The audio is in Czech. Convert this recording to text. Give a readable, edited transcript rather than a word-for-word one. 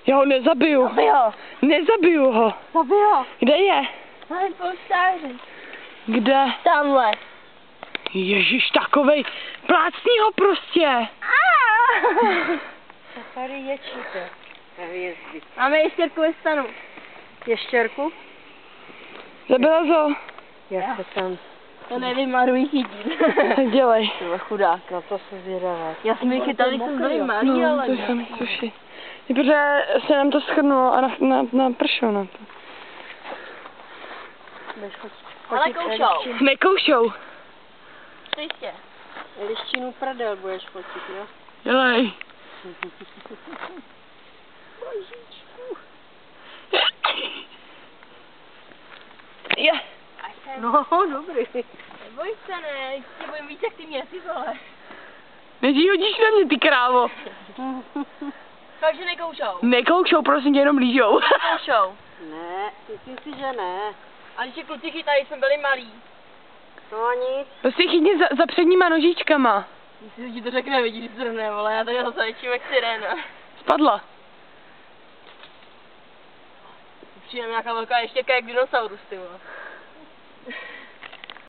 Já ho nezabiju. Zabij ho. Nezabiju ho. Zabij ho. Kde je? Tady polštáři. Kde? Tamhle. Ježíš, takovej. Plácni ho prostě. Tady ječíte. Máme ještěrku ve stanu. Ještěrku? Zabila ho. Jak to tam? To nevymaruj chytit. Tak dělej. Tohle chudáka, to se zvědavé. Já jsem ji chytala, když jsem byli malý, No, ale to jsem suši. Protože se nám to schrnulo a na pršou na to. Ale koušou. Nekoušou. Jistě. Lištinu prdel budeš fotit, jo? Dělej. Je. No, dobrý. Neboj se, ne, tě bojím víc, jak ty mě, ty vole. Než hodíš na mě, ty krávo. Takže nekoušou. Nekoušou, prosím tě, jenom lížou. Nekoušou. Ne, myslím si, že ne. A když je kluci chytají, jsme byli malí. No nic. Prostě chytni za předníma nožičkama. Myslím, že ti to řekne, vidíš, zrne, vole, já tady zase ječím jak sirena. Spadla. Přijde nějaká velká ještěrka jak dinosaurus, ty vole.